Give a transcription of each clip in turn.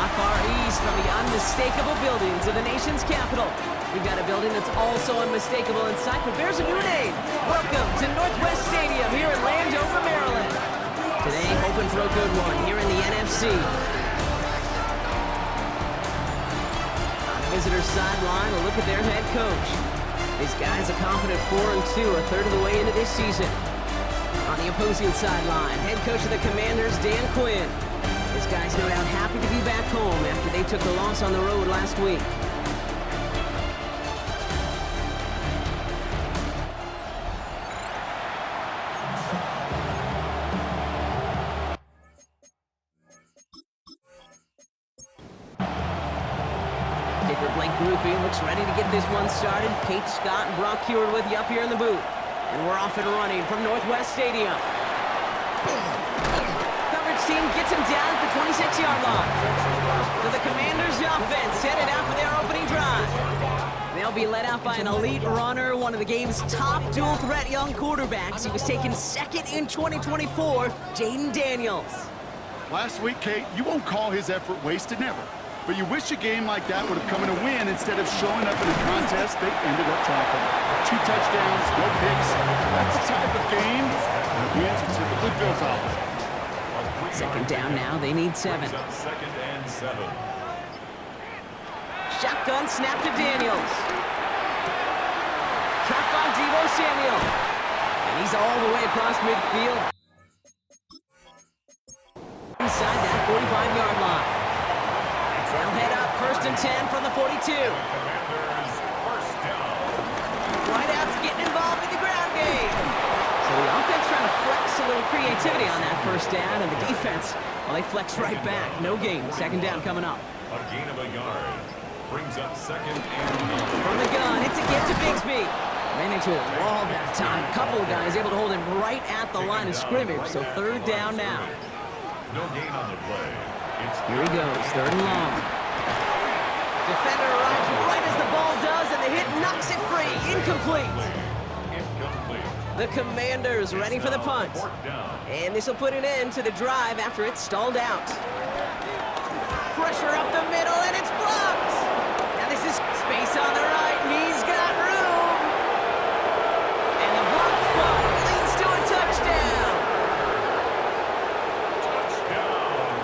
Not far east from the unmistakable buildings of the nation's capital. We've got a building that's also unmistakable in sight, but bears a new name. Welcome to Northwest Stadium here in Landover, Maryland. Today, hoping for a good one here in the NFC. On the visitor's sideline, a look at their head coach. These guys a confident 4-2, a third of the way into this season. On the opposing sideline, head coach of the Commanders, Dan Quinn. This guy's no doubt happy to be back home after they took the loss on the road last week. Kicker Blake Groupie looks ready to get this one started. Kate Scott and Brock Heward with you up here in the booth. And we're off and running from Northwest Stadium. Coverage team gets him down at the 26-yard line. So the Commanders' offense headed out for their opening drive. They'll be led out by an elite runner, one of the game's top dual-threat young quarterbacks. He was taken second in 2024, Jayden Daniels. Last week, Kate, you won't call his effort wasted, never. But you wish a game like that would have come in a win instead of showing up in a contest they ended up dropping. 2 touchdowns, no picks. That's the type of game that wins are typically built off of. Second down now, they need 7. Second and 7. Shotgun snap to Daniels. Cut by Deebo Samuel. And he's all the way across midfield. Inside that 45-yard line. They'll head up first and 10 from the 42. Wideouts getting involved in the ground game. So the offense trying to flex a little creativity on that first down, and the defense, well, they flex right back. No gain. Second down coming up. A gain of a yard. Brings up second and 8. From the gun, it's a get to Bigsby. Ran into a wall that time. A couple of guys able to hold him right at the line of scrimmage. So third down now. No gain on the play. Here he goes, third and long. Defender arrives right as the ball does, and the hit knocks it free. Incomplete. The Commanders ready for the punt. And this will put an end to the drive after it's stalled out. Pressure up the middle, and it's blocked. Now this is space on the right, and he's got room. And the blocked ball leads to a touchdown.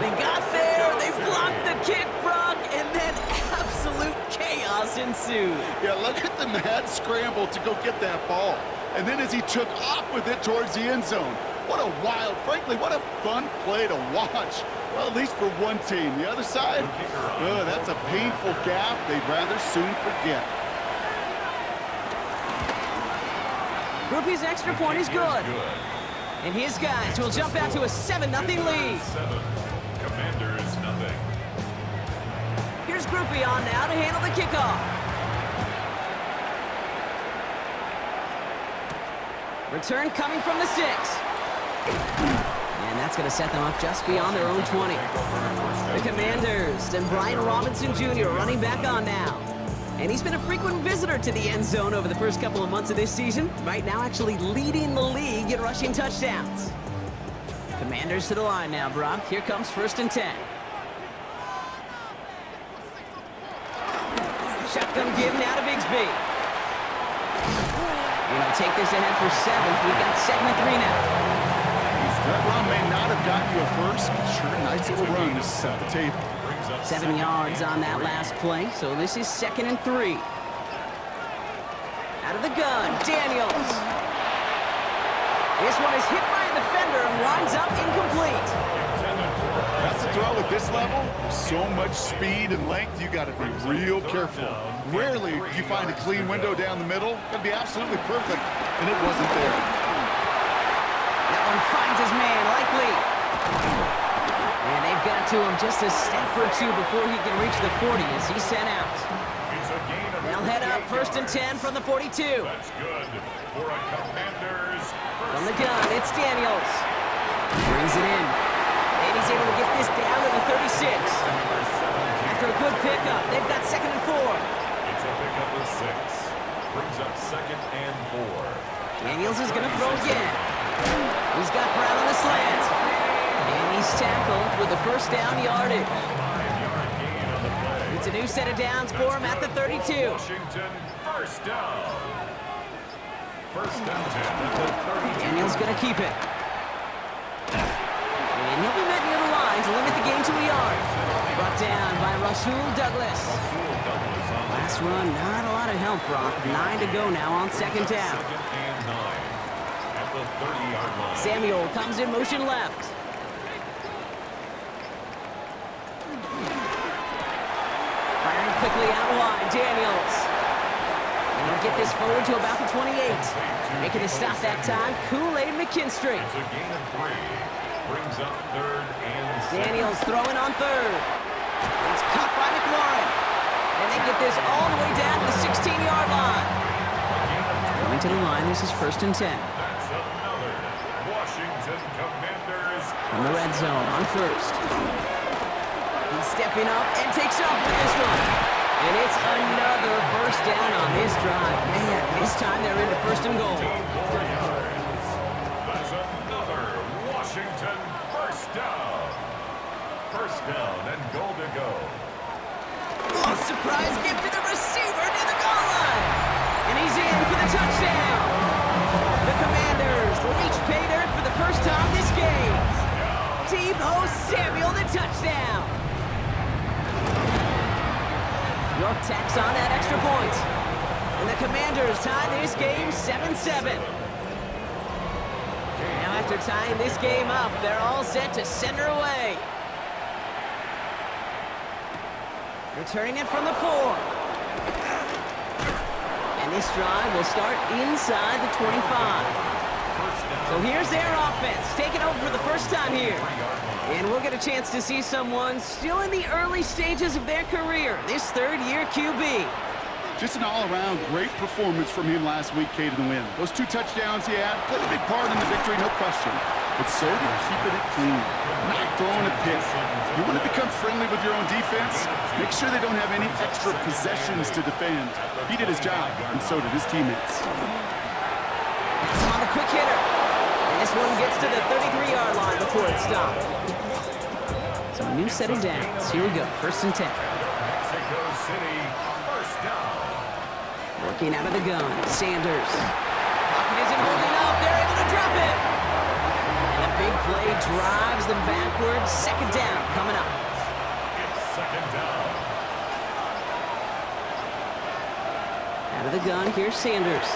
They got there, they blocked the kick, Brock, and then absolute chaos ensued. Yeah, look at the mad scramble to go get that ball. And then as he took off with it towards the end zone. What a wild, frankly, what a fun play to watch. Well, at least for one team. The other side, that's a painful gap they'd rather soon forget. Groupie's extra point is good. And his guys will jump out to a 7-0 lead. Commanders nothing. Here's Groupie on now to handle the kickoff. Return coming from the 6. And that's going to set them up just beyond their own 20. The Commanders and Brian Robinson Jr. running back on now. And he's been a frequent visitor to the end zone over the first couple of months of this season. Right now actually leading the league in rushing touchdowns. Commanders to the line now, Brock. Here comes first and 10. Shotgun give now to Bigsby. We're going to take this ahead for 7. We've got 2nd and 3 now. That run may not have gotten you a first, but sure, nice little run to set the table. 7 yards on that last play, so this is 2nd and 3. Out of the gun, Daniels. This one is hit by a defender and winds up incomplete. That's a throw at this level. So much speed and length, you got to be real careful. Rarely do you find a clean window down the middle. It'd be absolutely perfect, and it wasn't there. That one finds his man, likely. And they've got to him just a step or 2 before he can reach the 40 as he's sent out. They'll head up first and 10 from the 42. That's good for a Commanders. From the gun, it's Daniels. Brings it in. And he's able to get this down to the 36. After a good pickup, they've got 2nd and 4. It's a pickup of 6. Brings up 2nd and 4. Daniels is going to throw again. He's got Brown on the slant. And he's tackled with the first down yardage. 5-yard a new set of downs for him at the 32. Washington, first down. First down 10 at the 32. Daniels going to keep it. And he'll be met near the line to limit the game to a yard. Brought down by Rasul Douglas. Last run, not a lot of help, Brock. 9 to go now on second down. Second and 9 at the 30-yard line. Samuel comes in motion left. Firing quickly out wide, Daniels. And he'll get this forward to about the 28. Making a stop that time, Kool-Aid McKinstry. It's a gain of 3. Brings up third and 7. Daniels throwing on third. It's caught by McLaurin. And they get this all the way down to the 16-yard line. Going to the line, this is first and 10. That's another Washington Commanders. From the red zone on first. He's stepping up and takes off with this one. And it's another first down on this drive. Man, this time they're into first and goal. 4 yards. That's another Washington first down. First down and goal to go. Oh, surprise gift to the receiver near the goal line. And he's in for the touchdown. The Commanders reach pay dirt for the first time this game. Deebo Samuel, the touchdown. York tacks on that extra point. And the Commanders tie this game 7-7. Now after tying this game up, they're all set to send her away. Returning it from the 4. And this drive will start inside the 25. So here's their offense, taking over for the first time here. And we'll get a chance to see someone still in the early stages of their career, this third-year QB. Just an all-around great performance from him last week, Kate, in the win. Those 2 touchdowns he had played a big part in the victory, no question. But so did keeping it clean, not throwing a pick. You want to become friendly with your own defense? Make sure they don't have any extra possessions to defend. He did his job, and so did his teammates. He's on the quick hitter. And this one gets to the 33-yard line before it's stopped. So a new set of downs. Here we go, first and 10. Mexico City, first down. Working out of the gun, Sanders. Pocket isn't holding up. They're able to drop it. And a big play drives them backwards. Second down coming up. It's second down. Out of the gun, here's Sanders.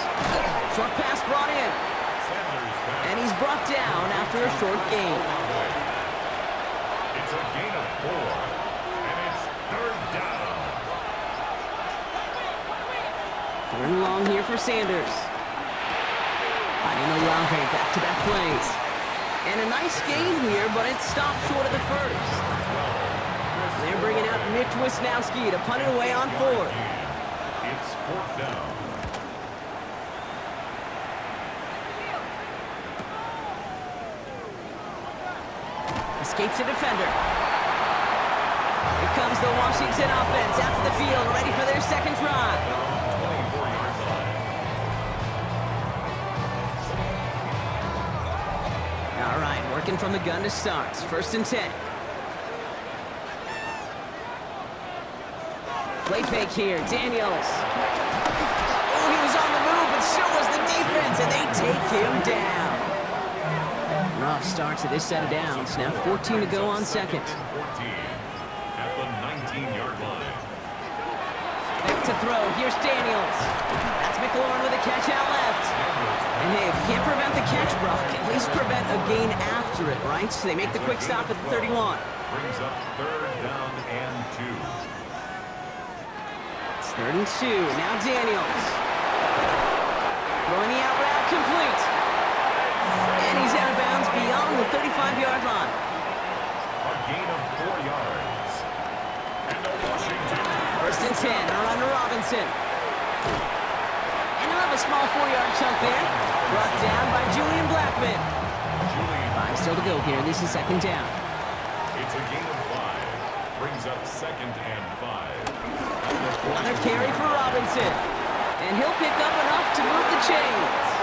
Short pass brought in. Sanders back. And he's brought down after a short gain. It's a gain of 4. And it's third down. Third and long here for Sanders. Finding Olave, back-to-back plays. And a nice gain here, but it stopped short of the first. They're bringing out Mitch Wisnowski to punt it away on 4th. It's fourth down. Escapes a defender. Here comes the Washington offense out to the field, ready for their second drive. 24-yard line. All right, working from the gun to start. First and 10. Play fake here, Daniels. Oh, he was on the move, but so was the defense, and they take him down. Rough start to this set of downs. Now 14 to go on second. 14 at the 19-yard line. Back to throw. Here's Daniels. That's McLaurin with a catch out left. And hey, if you can't prevent the catch, Brock, at least prevent a gain after it, right? So they make the quick stop at the 31. Brings up third down and 2. It's third and 2. Now Daniels. Throwing the out route complete. And he's out of bounds beyond the 35-yard line. A gain of 4 yards. And the Washington. First and 10, around to Robinson. And he'll have a small 4-yard chunk there. Brought down by Julian Blackman. 5 still to go here. This is second down. It's a gain of 5. Brings up second and 5. Another carry for Robinson. And he'll pick up enough to move the chains.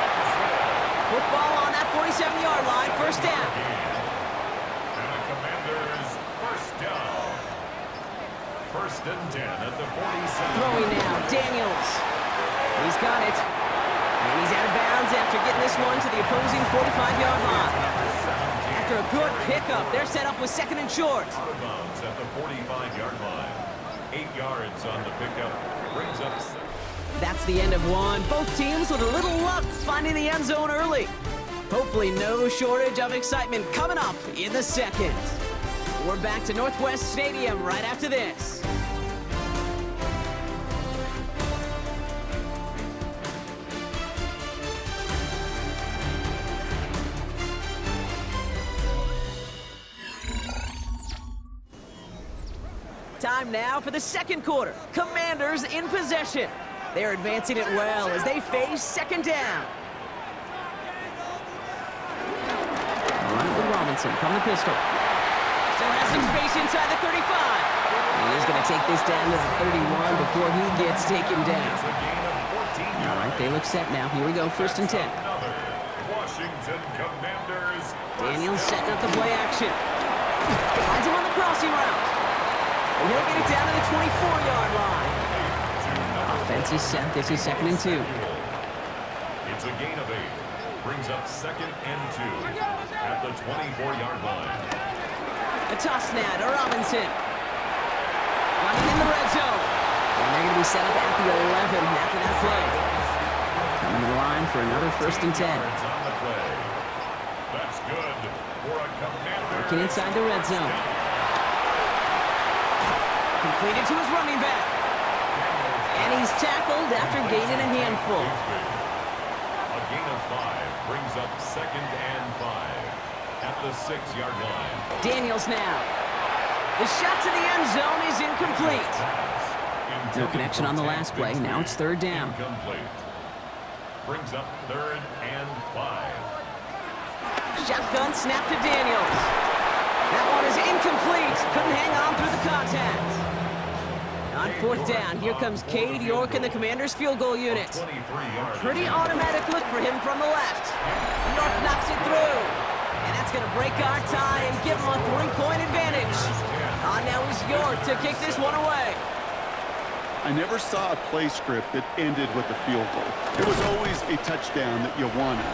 Football on that 47-yard line. First down. And the Commanders first down. First and 10 at the 47. Throwing now, Daniels. He's got it. And he's out of bounds after getting this one to the opposing 45-yard line. After a good pickup, they're set up with second and short. Out of bounds at the 45-yard line. 8 yards on the pickup. Brings up 7. That's the end of one. Both teams with a little luck finding the end zone early. Hopefully no shortage of excitement coming up in the second. We're back to Northwest Stadium right after this. Time now for the second quarter. Commanders in possession. They're advancing it well as they face second down. Run it with Robinson from the pistol. Still has some space inside the 35. And he's going to take this down to the 31 before he gets taken down. All right, they look set now. Here we go, first and 10. Washington Commanders. Daniels setting up the play action. Finds him on the crossing route. And he'll get it down to the 24-yard line. Offense is set. This is second and 2. It's a gain of 8. Brings up second and 2 at the 24-yard line. A toss now to Robinson. Running in the red zone. And they're going to be set up at the 11 after that play. Coming to the line for another first and 10. On the play. That's good for a Commander. Working inside the red zone. Completed to his running back. And he's tackled after gaining a handful. A gain of 5 brings up second and 5 at the 6-yard line. Daniels now. The shot to the end zone is incomplete. No connection on the last play. Now it's third down. Incomplete. Brings up third and 5. Shotgun snap to Daniels. That one is incomplete. Couldn't hang on through the contact. On fourth down, here comes Cade York in the Commander's field goal unit. Pretty automatic look for him from the left. York knocks it through. And that's going to break our tie and give him a 3-point advantage. Now is York to kick this one away. I never saw a play script that ended with a field goal. It was always a touchdown that you wanted.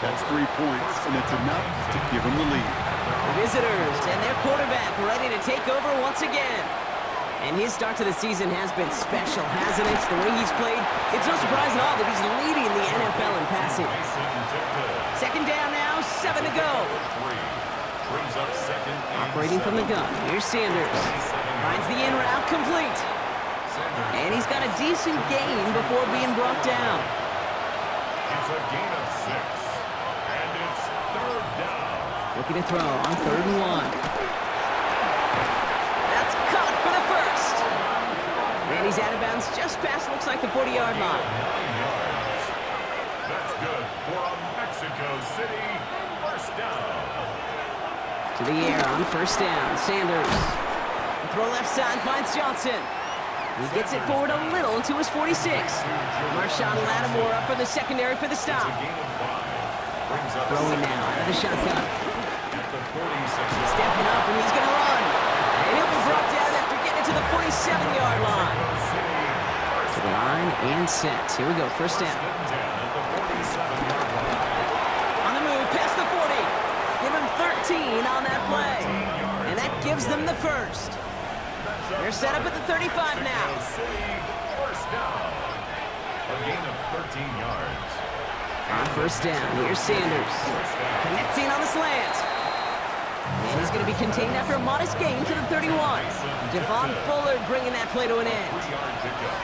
That's 3 points, and it's enough to give them the lead. Visitors and their quarterback ready to take over once again. And his start to the season has been special, hasn't it? The way he's played, it's no surprise at all that he's leading the NFL in passing. Second down now, 7 to go. Operating from the gun, here's Sanders. Finds the in route complete. And he's got a decent gain before being brought down. It's a gain of 6. And it's third down. Looking to throw on 3rd and 1. That's caught for the first. And he's out of bounds just past, looks like the 40-yard line. 9 yards. That's good for a Mexico City first down. To the air on first down, Sanders. The throw left side finds Johnson. He gets it forward a little to his 46. Marshawn Lattimore up for the secondary for the stop. Throwing now out of the shotgun. Stepping up, and he's going to run. And he'll be brought down after getting it to the 47-yard line. To the line and set. Here we go, first down. On the move, past the 40. Give him 13 on that play. And that gives them the first. They're set up at the 35 now. First down. A gain of 13 yards. On first down, here's Sanders. Connecting on the slant. And he's going to be contained after a modest gain to the 31. Devon Bullard bringing that play to an end. 3-yard pickup.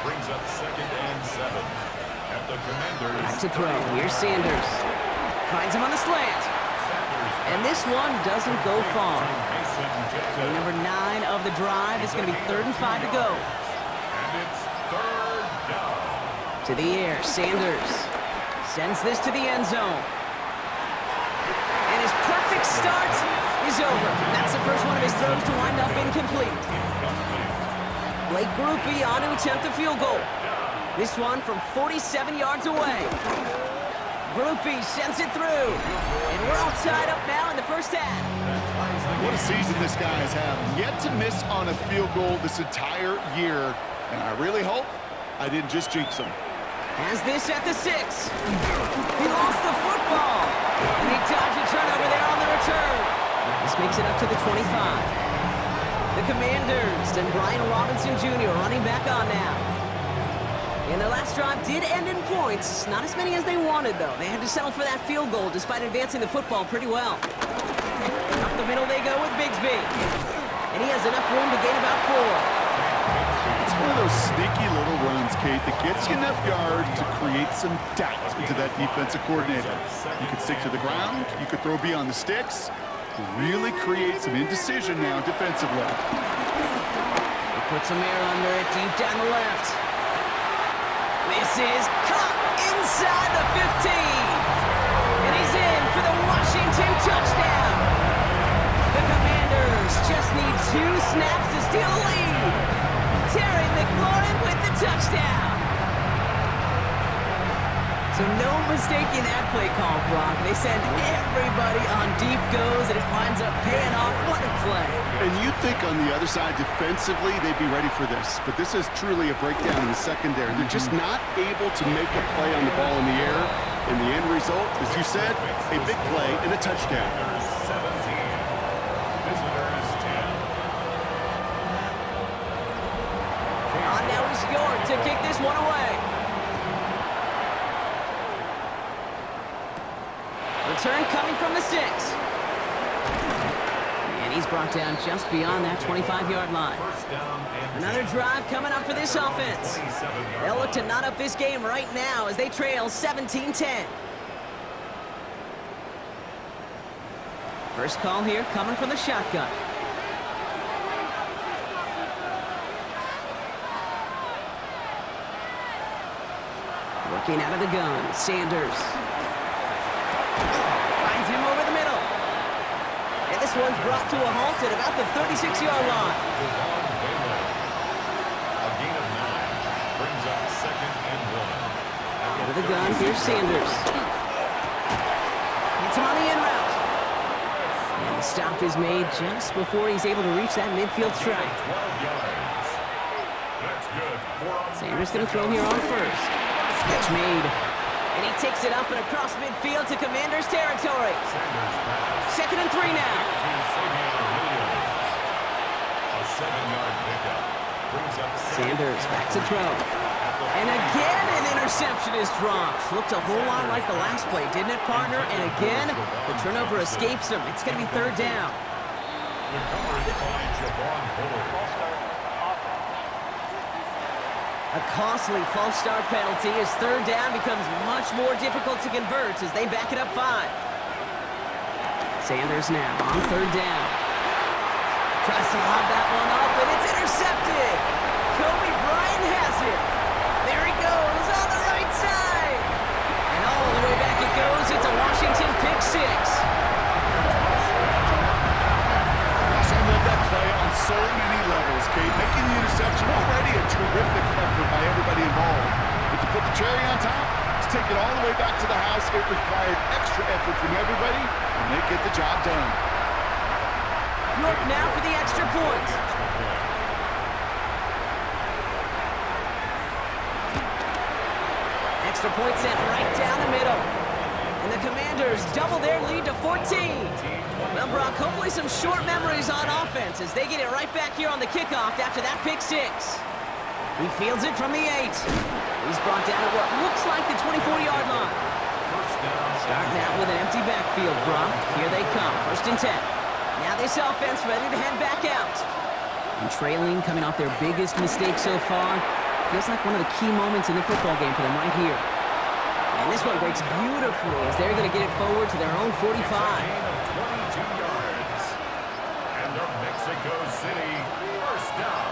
Brings up second and 7 at the Commanders. Back to throw, here's Sanders. Finds him on the slant. And this one doesn't go far. Play number 9 of the drive is going to be 3rd and 5 to go. And it's third down. To the air, Sanders sends this to the end zone. And his perfect start is over. That's the first one of his throws to wind up incomplete. Blake Grupe on to attempt a field goal. This one from 47 yards away. Grupe sends it through. And we're all tied up now in the first half. What a season this guy is having. Yet to miss on a field goal this entire year. And I really hope I didn't just jinx him. Has this at the 6. He lost the football. And he dodged a turnover there on the return. This makes it up to the 25. The Commanders and Brian Robinson Jr. running back on now. And their last drive did end in points. Not as many as they wanted, though. They had to settle for that field goal despite advancing the football pretty well. Up the middle they go with Bigsby. And he has enough room to gain about 4. It's one of those sneaky little runs, Kate, that gets you enough yards to create some doubt into that defensive coordinator. You could stick to the ground. You could throw beyond the sticks. Really create some indecision now defensively. He puts some air under it deep down the left. This is caught inside the 15. And he's in for the Washington touchdown. The Commanders just need 2 snaps to steal a lead. Terry McLaurin with the touchdown. So no mistaking that play call, Brock. They send everybody on deep goes, and it winds up paying off. What a play. And you'd think on the other side, defensively, they'd be ready for this. But this is truly a breakdown in the secondary. They're just not able to make a play on the ball in the air. And the end result, as you said, a big play and a touchdown. 17. Visitors 10. On now is York to kick this one away. Return coming from the 6. And he's brought down just beyond that 25-yard line. Another drive coming up for this offense. They'll look to knot up this game right now as they trail 17-10. First call here coming from the shotgun. Working out of the gun, Sanders. Finds him over the middle. And this one's brought to a halt at about the 36-yard line. A gain of 9 brings up 2nd and 1. Out of the gun, here's Sanders. It's him on the in route. And the stop is made just before he's able to reach that midfield strike. 12 yards. That's good. Sanders going to throw here on first. Catch made. And he takes it up and across midfield to Commanders territory. 2nd and 3 now. A 7-yard pickup brings up Sanders back to throw. And again an interception is dropped. Looked a whole lot like the last play, didn't it, partner? And again, the turnover escapes him. It's going to be 3rd down. A costly false start penalty as 3rd down becomes much more difficult to convert as they back it up 5. Sanders now on 3rd down. Tries to lob that one up, and it's intercepted. Kobe Bryant has it. There he goes on the right side. And all the way back it goes. It's a Washington pick 6. I love that play on so many levels, Kate. Making the interception already a terrific effort by everybody involved. But to put the cherry on top, to take it all the way back to the house, it required extra effort from everybody, and they get the job done. York now for the extra point. Extra point sent right down the middle. And the Commanders double their lead to 14. Well, Brock, hopefully some short memories on offense as they get it right back here on the kickoff after that pick 6. He fields it from the 8. He's brought down at what looks like the 24-yard line. Starting out with an empty backfield, Brock. Here they come, 1st and 10. Now this offense ready to head back out. And trailing, coming off their biggest mistake so far. Feels like one of the key moments in the football game for them right here. And this one breaks beautifully as they're going to get it forward to their own 45. 22 yards. And the Mexico City first down.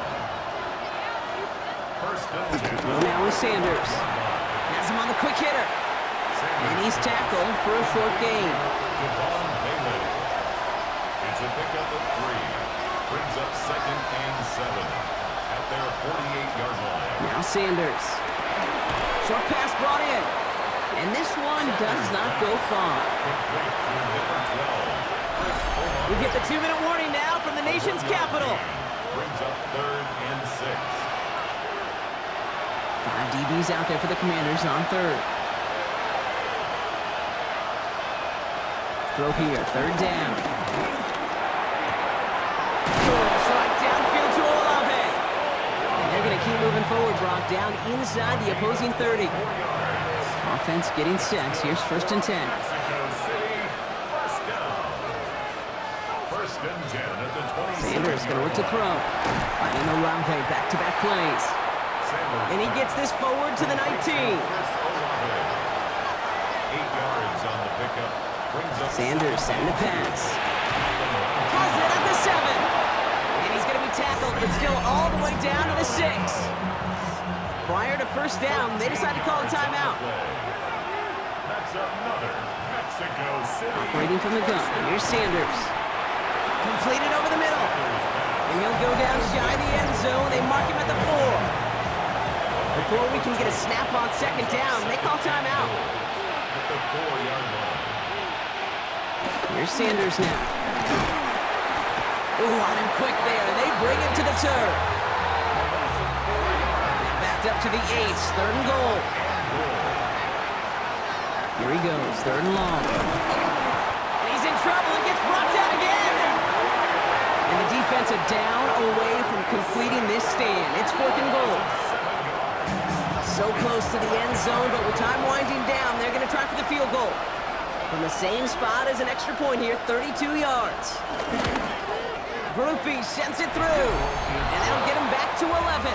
First down. Throw now with Sanders. Has him on the quick hitter. And he's tackled for a short gain. It's a pickup of 3. Brings up 2nd and 7 at their 48-yard line. Now Sanders. Short pass brought in. And this one does not go far. We get the 2-minute warning now from the nation's capital. Brings up 3rd and 6. 5 DBs out there for the Commanders on 3rd. Throw here, 3rd down. Strike downfield to Olave. And they're going to keep moving forward, Brock, down inside the opposing 30. Offense getting set. Here's 1st and 10. Mexico City, 1st down. 1st and 10 at the 20. Sanders going to look to throw. Finding Olave, back-to-back plays. And he gets this forward to the 19. 8 yards on the pickup. Brings up Sanders setting the pass. Has it at the 7. And he's going to be tackled, but still all the way down to the 6. Prior to 1st down, they decide to call a timeout. That's another Mexico City. Operating from the gun, here's Sanders. Completed over the middle. And he'll go down shy of the end zone. They mark him at the 4. Before we can get a snap on 2nd down, they call timeout. At the 4-yard line. Here's Sanders now. Ooh, on him quick there. They bring him to the turf. Now backed up to the 8, 3rd and goal. Here he goes, 3rd and long. And he's in trouble and gets brought down again. And the defensive down away from completing this stand. It's 4th and goal. So close to the end zone, but with time winding down, they're going to try for the field goal. From the same spot as an extra point here, 32 yards. Groupie sends it through, and that'll get him back to 11.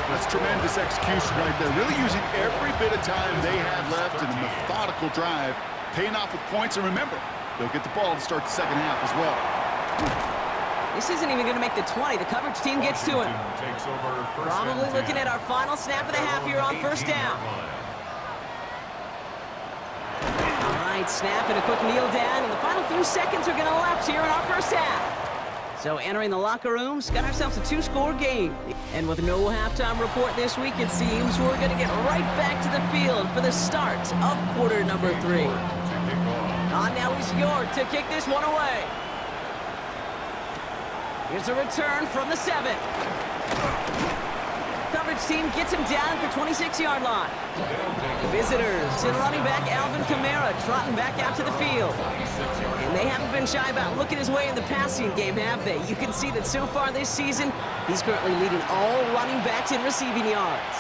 That's tremendous execution right there. Really using every bit of time they had left in a methodical drive, paying off with points. And remember, they'll get the ball to start the 2nd half as well. This isn't even going to make the 20. The coverage team gets to him. Takes over first Probably and looking 10. at our final snap of the half here on 1st down. All right, snap and a quick kneel down, and the final few seconds are going to elapse here in our 1st half. So entering the locker rooms, got ourselves a 2-score game. And with no halftime report this week, it seems we're going to get right back to the field for the start of quarter number 3. On now is York to kick this one away. Here's a return from the 7. Coverage team gets him down at the 26-yard line. Visitors and running back Alvin Kamara trotting back out to the field. And they haven't been shy about looking his way in the passing game, have they? You can see that so far this season, he's currently leading all running backs in receiving yards.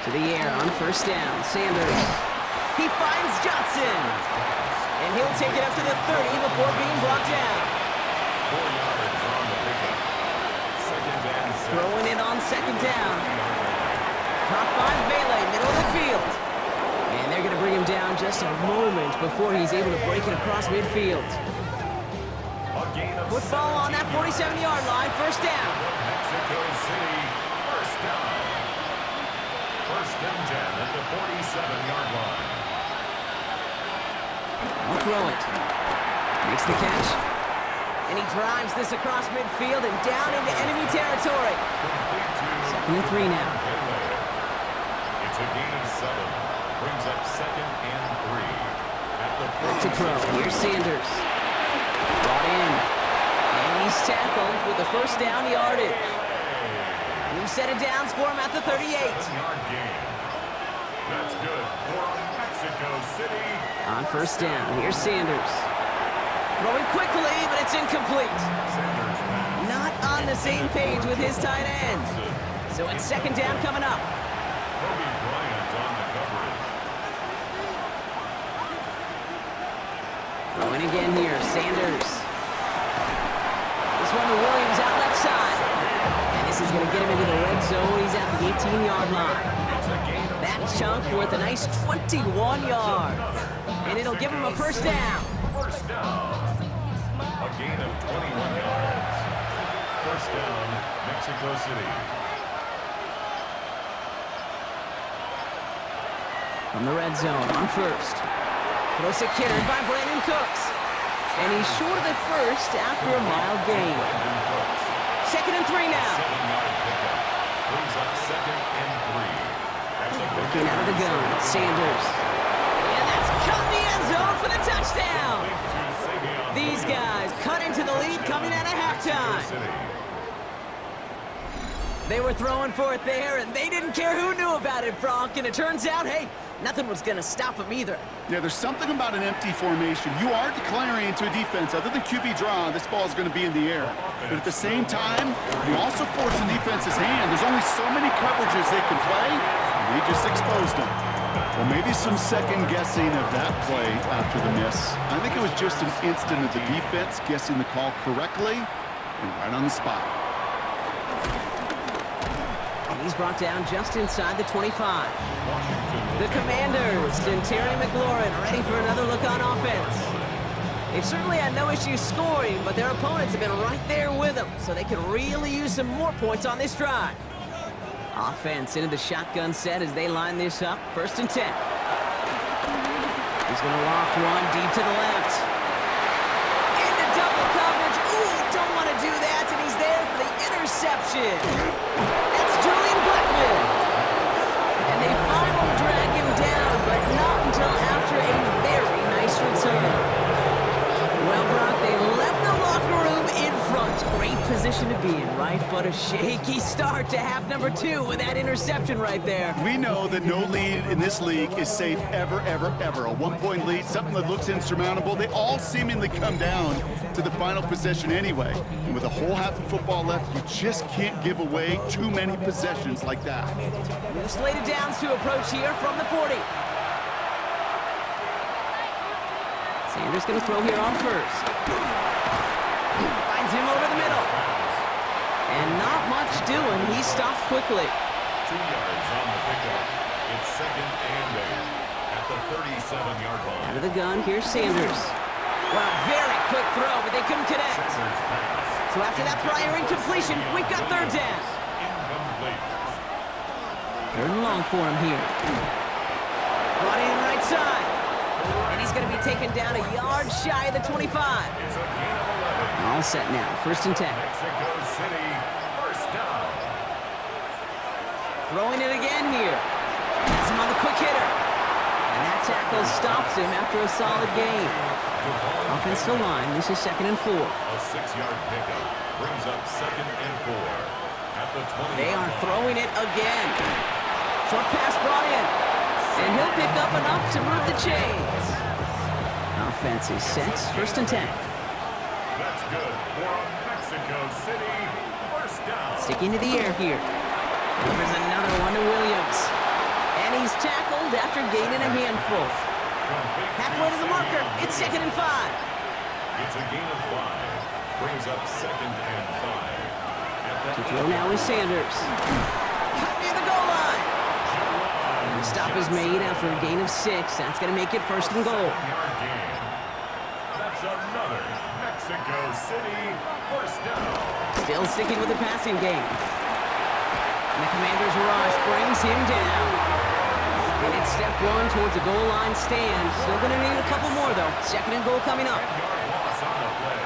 To the air on 1st down, Sanders. He finds Johnson. And he'll take it up to the 30 before being brought down. 4 yards on the pickup. 2nd and 6. Throwing it on 2nd down. Caught by Vele, middle of the field. And they're going to bring him down just a moment before he's able to break it across midfield. A gain of Football on that 47-yard line, 1st down. Mexico City, 1st down. 1st and 10 at the 47-yard line. I'll throw it. Makes the catch. And he drives this across midfield and down into enemy territory. 2nd and 3 now. It's a gain of 7. Brings up 2nd and 3. At the To throw. Here's Sanders. Brought in. And he's tackled with the 1st down yardage. New set of downs for him at the 38. 7-yard gain. That's good for Mexico City. On 1st down, here's Sanders. Throwing quickly, but it's incomplete. Sanders pass. Not on the same page with his tight end. So it's 2nd down coming up. Kobe Bryant on the coverage. Throwing again here, Sanders. This one to Williams out left side. And this is going to get him into the red zone. He's at the 18-yard line. That chunk worth a nice 21 yards. And it'll give him a 1st down. 1st down. A gain of 21 yards. 1st down, Mexico City. From the red zone on 1st. Throw secured by Brandon Cooks. And he's short of the 1st after a mild gain. 2nd and 3 now. 7-yard pickup. Brings up 2nd and 3. At Looking out of the gun, Sanders. And that's caught in the end zone for the touchdown. These guys cut into the lead coming out of halftime. They were throwing for it there, and they didn't care who knew about it, Bronk. And it turns out, hey, nothing was going to stop them either. Yeah, there's something about an empty formation. You are declaring into a defense. Other than QB draw, this ball is going to be in the air. But at the same time, you also force the defense's hand. There's only so many coverages they can play, and they just exposed them. Well, maybe some second guessing of that play after the miss. I think it was just an instant of the defense guessing the call correctly and right on the spot. And he's brought down just inside the 25. The Commanders and Terry McLaurin ready for another look on offense. They've certainly had no issue scoring, but their opponents have been right there with them, so they could really use some more points on this drive. Offense into the shotgun set as they line this up. 1st and 10. He's going to loft one deep to the left. Into double coverage. Ooh, don't want to do that, and he's there for the interception. That's Julian Blackman. And they finally drag him down, but not until after a very nice return. Well, Brock, they left the locker room in front. Great position to be in, right? But a shaky start to half number 2 with that interception right there. We know that no lead in this league is safe ever, ever, ever. A 1-point lead, something that looks insurmountable. They all seemingly come down to the final possession anyway. And with a whole half of football left, you just can't give away too many possessions like that. New slated downs to approach here from the 40. Sanders going to throw here on 1st. Finds him over the middle. And not much doing. He stopped quickly. 2 yards on the pickup. It's 2nd and 8 at the 37-yard line. Out of the gun, here's Sanders. Well, very quick throw, but they couldn't connect. So after that prior incompletion, we've got 3rd down. Incomplete. 3rd and long for him here. Brought in right side. And he's going to be taken down a yard shy of the 25. It's a gain of 11. All set now, 1st and 10. Mexico City, 1st down. Throwing it again here. Has him on the quick hitter. And that tackle stops him after a solid gain. Offensive line, this is 2nd and 4. A 6-yard pickup brings up 2nd and 4 at the 20. They are throwing it again. Short pass brought in. And he'll pick up enough to move the chains. Offense is set, 1st and 10. That's good for a Mexico City 1st down. Sticking to the air here. There's another one to Williams. And he's tackled after gaining a handful. Halfway to the marker, it's 2nd and 5. It's a gain of 5. Brings up 2nd and 5. To throw now is Sanders. Cut near the goal line. And the stop is made after a gain of 6. That's going to make it 1st and goal. Yard gain. That's another Mexico City 1st down. Still sticking with the passing game. And the Commanders' rush brings him down. And it's step 1 towards a goal line stand. Still going to need a couple more, though. 2nd and goal coming up. 10-yard loss on the play.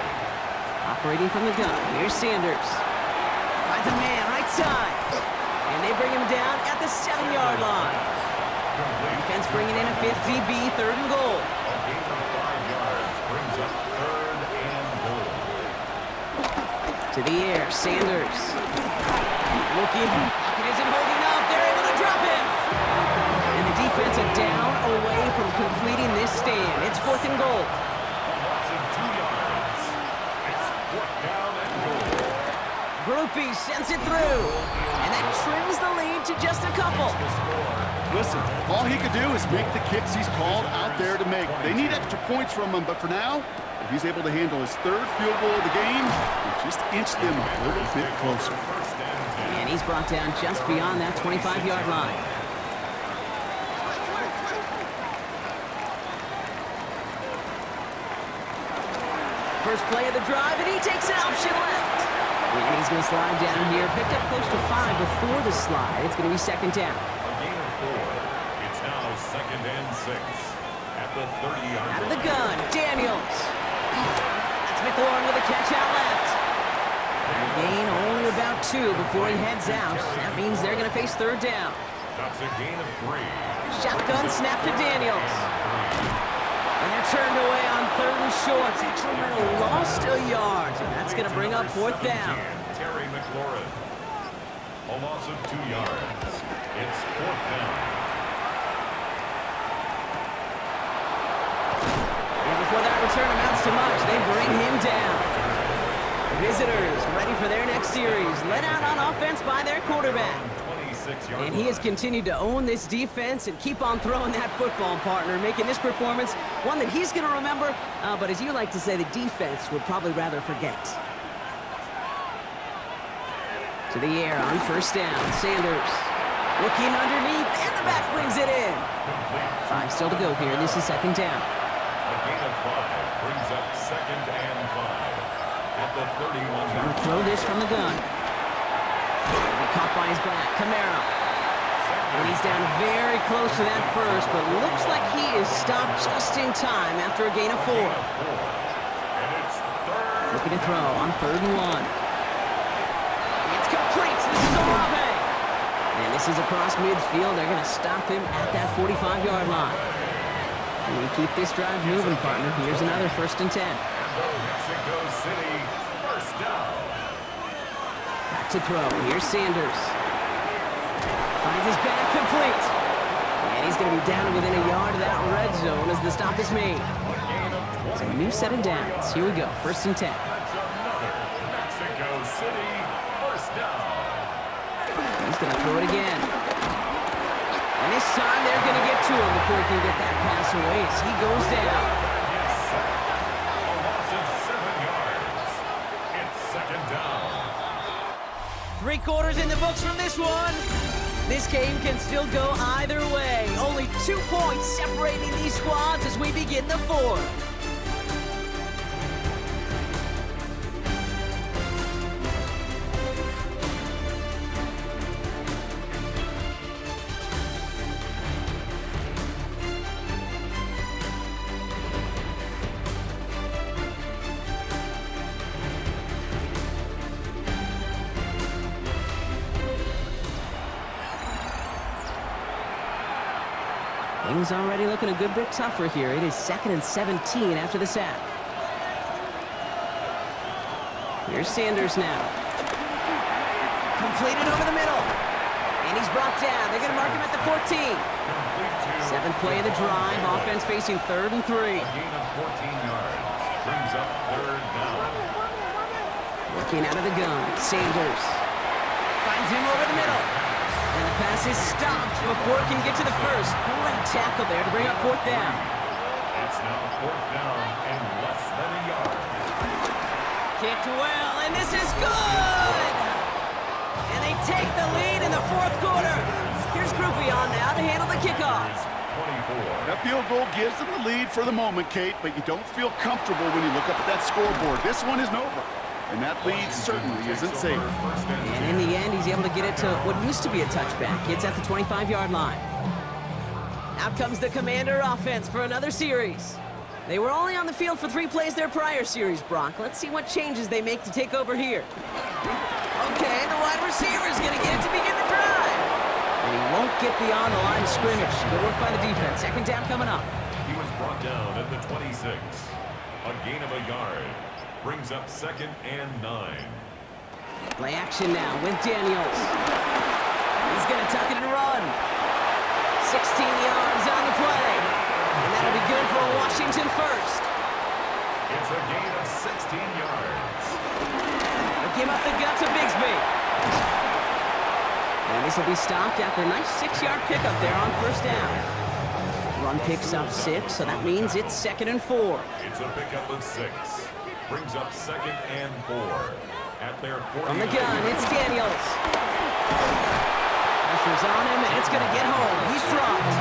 Operating from the gun, here's Sanders. Finds a man right side. And they bring him down at the 7-yard line. Defense bringing in a 5th DB, 3rd and goal. A gain of 5 yards brings up 3rd and goal. To the air, Sanders. Looking, pocket isn't holding up. They're able to drop him. And the defense are down away from completing this stand. It's 4th and goal. Loss of 2 yards. It's 4th down and goal. Groupie sends it through. And that trims the lead to just a couple. Listen, all he could do is make the kicks he's called out there to make. They need extra points from him, but for now, if he's able to handle his 3rd field goal of the game, it just inch them a little bit closer. And he's brought down just beyond that 25-yard line. First play of the drive, and he takes an option left. And he's going to slide down here. Picked up close to 5 before the slide. It's going to be 2nd down. A gain of 4. It's now 2nd and 6 at the 30-yard line. Out of the gun, Daniels. That's McLaurin with a catch out left. And a gain only about 2 before he heads out. That means they're going to face 3rd down. That's a gain of 3. Shotgun snap to Daniels. And they're turned away on 3rd and short. Actually might have lost a yard. So that's going to bring up 4th down. Terry McLaurin. A loss of 2 yards. It's 4th down. And before that return amounts to much, they bring him down. Visitors ready for their next series. Led out on offense by their quarterback. And he has continued to own this defense and keep on throwing that football, partner, making this performance one that he's going to remember, but as you like to say, the defense would probably rather forget. To the air on 1st down. Sanders looking underneath, and the back brings it in. 5 still to go here. This is 2nd down. A gain of 5 brings up 2nd and 5 at the 31. Trying to throw this from the gun. Caught by his back, Camaro. And he's down very close to that first, but looks like he is stopped just in time after a gain of 4. Looking to throw on 3rd and 1. It's complete. This is Olave. And this is across midfield. They're going to stop him at that 45-yard line. And keep this drive moving, partner. Here's another 1st and 10. Mexico City, 1st down. Back to throw. Here's Sanders. Finds his back complete. And he's going to be down to within a yard of that red zone as the stop is made. So a new set of downs. Here we go. 1st and 10. That's another Mexico City, 1st down. He's going to throw it again. And this time they're going to get to him before he can get that pass away as he goes down. A loss of 7 yards. It's 2nd down. 3 quarters in the books from this one. This game can still go either way. Only 2 points separating these squads as we begin the 4th. Things already looking a good bit tougher here. It is 2nd and 17 after the sack. Here's Sanders now. Completed over the middle. And he's brought down. They're going to mark him at the 14. 7th play of the drive. Offense facing 3rd and 3. A gain of 14 yards. Brings up 3rd down. Working out of the gun. Sanders finds him over the middle. And the pass is stopped before it can get to the first. Great tackle there to bring up 4th down. It's now 4th down and less than a yard. Kicked well, and this is good! And they take the lead in the 4th quarter. Here's Groupion now to handle the kickoff. 24. That field goal gives them the lead for the moment, Kate, but you don't feel comfortable when you look up at that scoreboard. This one isn't over. And that lead certainly isn't safe. And in the end, he's able to get it to what used to be a touchback. It's at the 25-yard line. Out comes the Commander offense for another series. They were only on the field for 3 plays their prior series, Brock. Let's see what changes they make to take over here. Okay, the wide receiver's going to get it to begin the drive. And he won't get beyond the line of scrimmage. Good work by the defense. 2nd down coming up. He was brought down at the 26. A gain of a yard. Brings up 2nd and 9. Play action now with Daniels. He's going to tuck it and run. 16 yards on the play. And that'll be good for a Washington first. It's a gain of 16 yards. Give up the gut to Bigsby. And this will be stopped after a nice 6-yard pickup there on 1st down. Run picks up 6, so that means it's 2nd and 4. It's a pickup of 6. Brings up 2nd and 4 at their 40. From the gun, it's Daniels. Pressure's on him, and it's going to get home. He's dropped.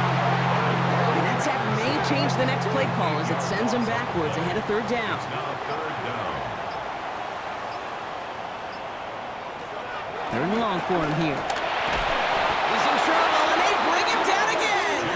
And that sack may change the next play call as it sends him backwards ahead of 3rd down. It's now 3rd down. 3rd and long for him here. He's in trouble, and they bring him down again.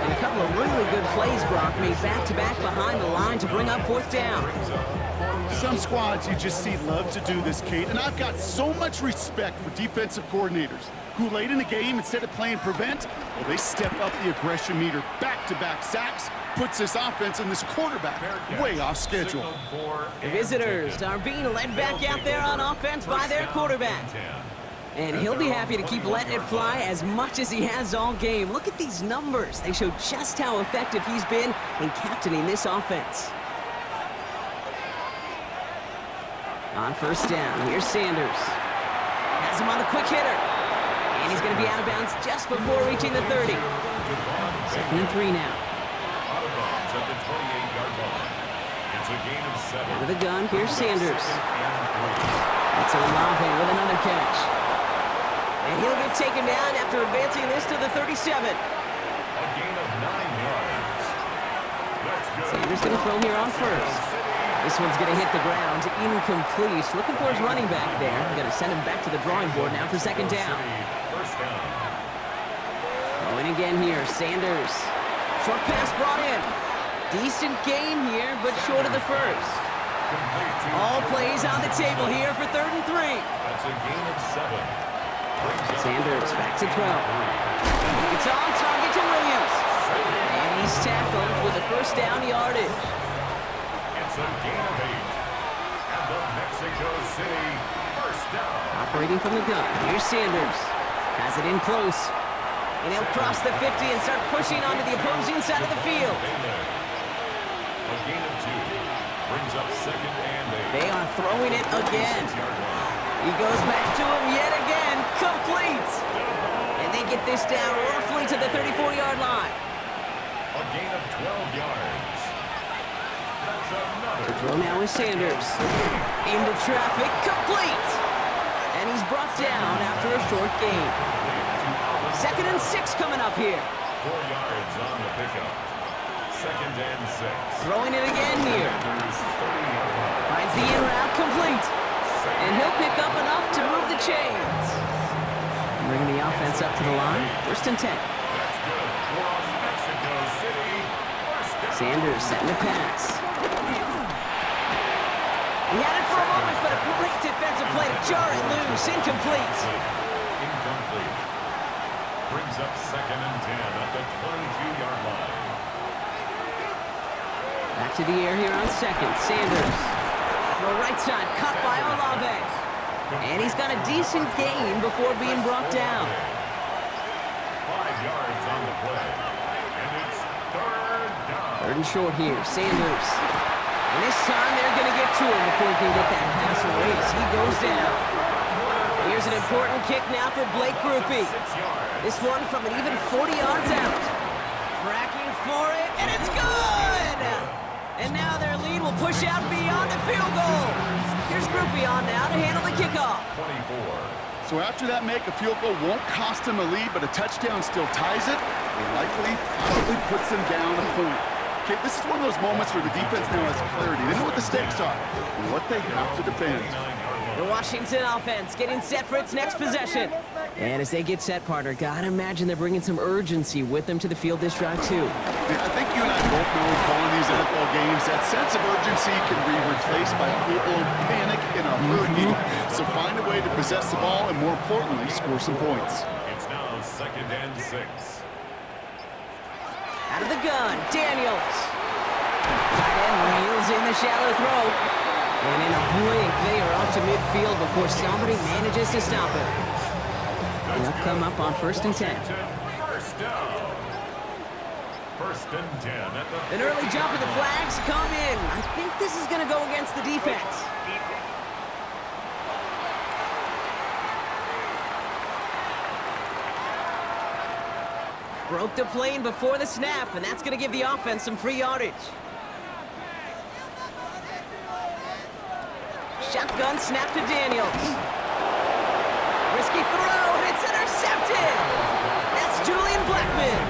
And a couple of really good plays, Brock, made back-to-back behind the line to bring up 4th down. Brings up 4th Some squads you just see love to do this, Kate, and I've got so much respect for defensive coordinators who late in the game, instead of playing prevent, well, they step up the aggression meter. Back-to-back sacks puts this offense and this quarterback way off schedule. The visitors are being led back out there on offense by their quarterback. And he'll be happy to keep letting it fly as much as he has all game. Look at these numbers. They show just how effective he's been in captaining this offense. On first down, here's Sanders. Has him on the quick hitter. And he's going to be out of bounds just before reaching the 30. 2nd and 3 now. Out of bounds at the 28-yard line. It's a gain of 7. Out of the gun, here's Sanders. That's Olave with another catch. And he'll get taken down after advancing this to the 37. A gain of 9 yards. That's good. Sanders going to throw here on first. This one's going to hit the ground, incomplete. Looking for his running back there. Going to send him back to the drawing board now for 2nd down. First down. Throwing again here, Sanders. Short pass brought in. Decent gain here, but short of the first. All plays on the table here for 3rd and 3. That's a gain of 7. Sanders back to throw. It's on target to Williams. And he's tackled with a first down yardage. It's a gain of 8. And the Mexico City first down. Operating from the gun, here's Sanders. Has it in close. And he'll cross the 50 and start pushing onto the opposing side of the field. A gain of 2. Brings up 2nd and 8. They are throwing it again. He goes back to him yet again. Complete. And they get this down roughly to the 34-yard line. A gain of 12 yards. That's another. The throw now is Sanders. Into traffic. Complete. And he's brought down after a short gain. 2nd and 6 coming up here. 4 yards on the pickup. 2nd and 6. Throwing it again here. Sanders, 30-yard line. Finds the in route complete. And he'll pick up enough to move the chains. Bringing the offense up to the line. 1st and 10. That's good for Mexico City. First down. Sanders setting the pass. He had it for a moment, but a great defensive play to jar it loose. Incomplete. Incomplete. Brings up 2nd and 10 at the 22-yard line. Back to the air here on 2nd. Sanders. Throw right side, cut by Olave. And he's got a decent gain before being brought down. 5 yards on the play. And it's 3rd down. 3rd and short here. Sanders. And this time they're going to get to him before he can get that pass away as he goes down. Here's an important kick now for Blake Grupe. 6 yards. This one from an even 40 yards out. Tracking for it, and it's good! And now their lead will push out beyond the field goal. Here's Grupe on now to handle the kickoff. 24. So after that make, a field goal won't cost them a lead, but a touchdown still ties it. It likely probably puts them down a point. Okay, this is one of those moments where the defense now has clarity. They know what the stakes are and what they have to defend. The Washington offense getting set for its next possession. And as they get set, partner, gotta imagine they're bringing some urgency with them to the field this drive, too. I think you and I both know calling these NFL games, that sense of urgency can be replaced by full-blown panic in a hurry. So find a way to possess the ball and, more importantly, score some points. It's now 2nd and 6. Out of the gun, Daniels. Tight end wheels in the shallow throw. And in a blink, they are off to midfield before somebody manages to stop it. They'll come up on 1st and 10. First down. 1st and 10 at the An early jump and the flags come in. I think this is going to go against the defense. Broke the plane before the snap, and that's going to give the offense some free yardage. Shotgun snap to Daniels. Risky throw, and it's intercepted. That's Julian Blackman.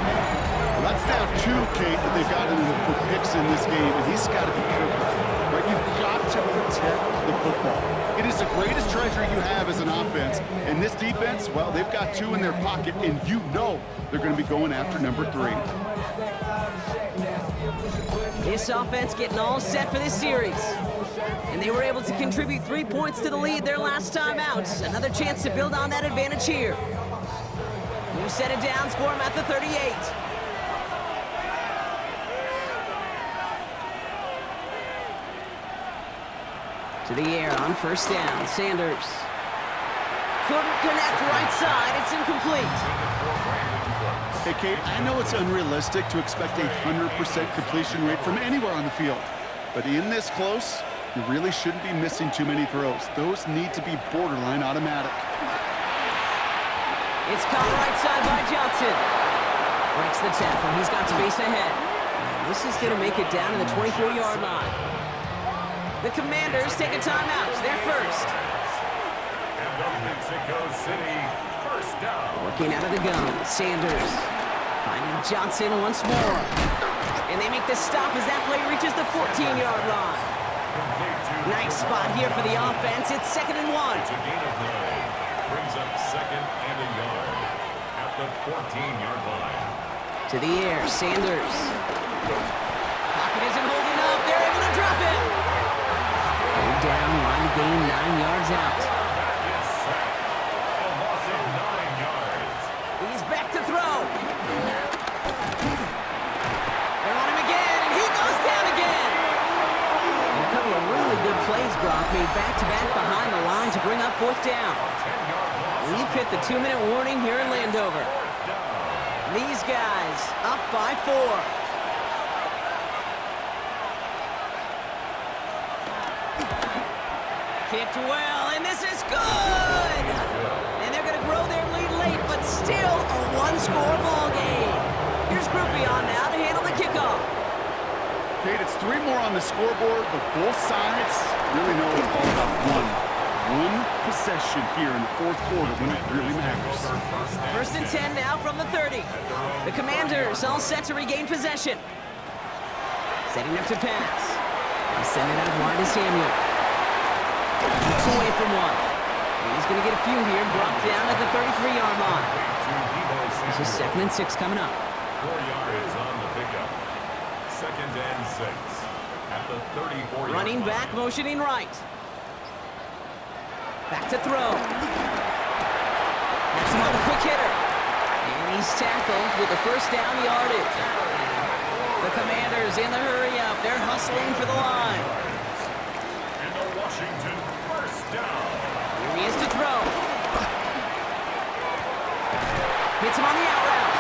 Well, that's now 2, Kate, that they've got for picks in this game, and he's got to be careful. Right? You've got to protect the football. It is the greatest treasure you have as an offense. And this defense, well, they've got 2 in their pocket, and you know they're going to be going after number 3. This offense getting all set for this series. And they were able to contribute 3 points to the lead their last time out. Another chance to build on that advantage here. New set of downs for him at the 38. To the air on first down, Sanders. Couldn't connect right side, it's incomplete. Hey, Kate, I know it's unrealistic to expect a 100% completion rate from anywhere on the field. But in this close, you really shouldn't be missing too many throws. Those need to be borderline automatic. It's caught right side by Johnson. Breaks the tackle, he's got space ahead. And this is gonna make it down to the 24-yard line. The Commanders take a timeout, they're first. And the Mexico City first down. Working out of the gun, Sanders. Finding Johnson once more. And they make the stop as that play reaches the 14-yard line. Nice spot here for the offense. It's 2nd and 1. It's a gain of 9. Brings up 2nd and a yard at the 14-yard line. To the air, Sanders. Pocket isn't holding up. They're able to drop it. Third down, line to gain 9 yards out. That is sacked. A loss of 9 yards. He's back to throw. They're on him again, and he goes down again. And a couple of really good plays, Brock, made back-to-back behind the line to bring up 4th down. 10-yard loss. We've hit the 2-minute warning here in Landover. These guys up by 4. Kicked well, and this is good! And they're going to grow their lead late, but still a one-score ball game. Here's Groupie on now to handle the kickoff. Kate, it's 3 more on the scoreboard, but both sides really know it's all about one possession here in the 4th quarter when it really matters. First and 10 now from the 30. The Commanders all set to regain possession. Setting up to pass. They send it out wide to Samuel. Keeps away from one. And he's going to get a few here, brought down at the 33-yard line. This is 2nd and 6 coming up. 4 yards on the pickup. 2nd and 6 at the 34-yard line. Running back, motioning right. Back to throw. That's him on the quick hitter. And he's tackled with the first down yardage. The Commanders in the hurry-up. They're hustling for the line. And the Washington first down. Here he is to throw. Hits him on the out route.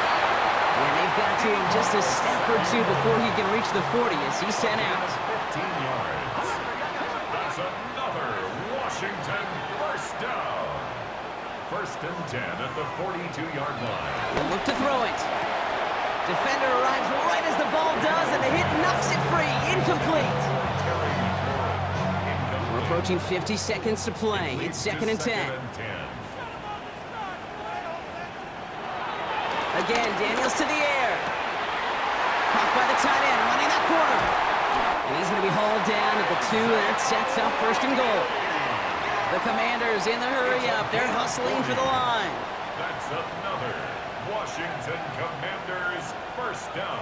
And they've got to him just a step or 2 before he can reach the 40 as he's sent out. 15 yards. That's another Washington first down. 1st and 10 at the 42-yard line. He'll look to throw it. Defender arrives right as the ball does, and the hit knocks it free. Incomplete. We're approaching 50 seconds to play. It's 2nd and 10. Again, Daniels to the air. Caught by the tight end, running that corner. And he's going to be hauled down at the 2. That sets up 1st and goal. The Commanders in the hurry-up. They're hustling for the line. That's another Washington Commanders first down.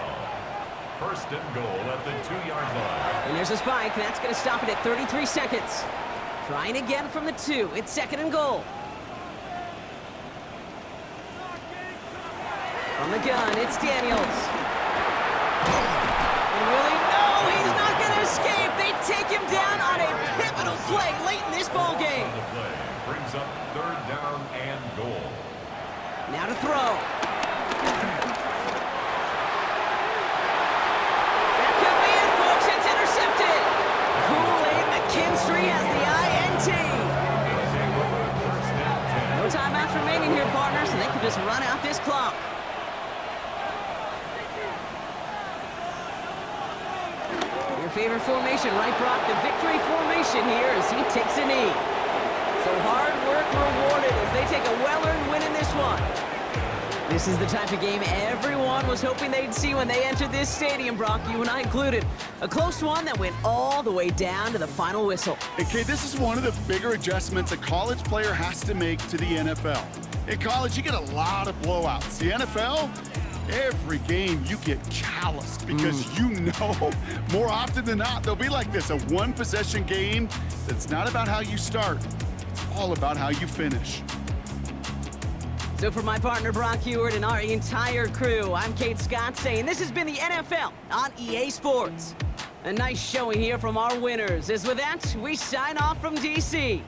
1st and goal at the 2-yard line. And there's a spike. That's going to stop it at 33 seconds. Trying again from the 2. It's 2nd and goal. On the gun, it's Daniels. And really, no, he's not going to escape. They take him down on a pivotal play late in this ball game. The play brings up 3rd down and goal. Now to throw. That could be it, folks. It's intercepted. Kool-Aid McKinstry has the INT. No timeouts remaining here, partners, and they can just run out this clock. Your favorite formation, right, Brock? The victory formation here as he takes a knee. So hard work rewarded as they take a well-earned win in this one. This is the type of game everyone was hoping they'd see when they entered this stadium, Brock, you and I included. A close one that went all the way down to the final whistle. Hey, Kate, this is one of the bigger adjustments a college player has to make to the NFL. In college, you get a lot of blowouts. The NFL, Every game you get calloused because you know more often than not they'll be like this, a one-possession game that's not about how you start. It's all about how you finish. So for my partner Brock Heward and our entire crew, I'm Kate Scott saying this has been the NFL on EA Sports. A nice showing here from our winners. As with that, we sign off from DC.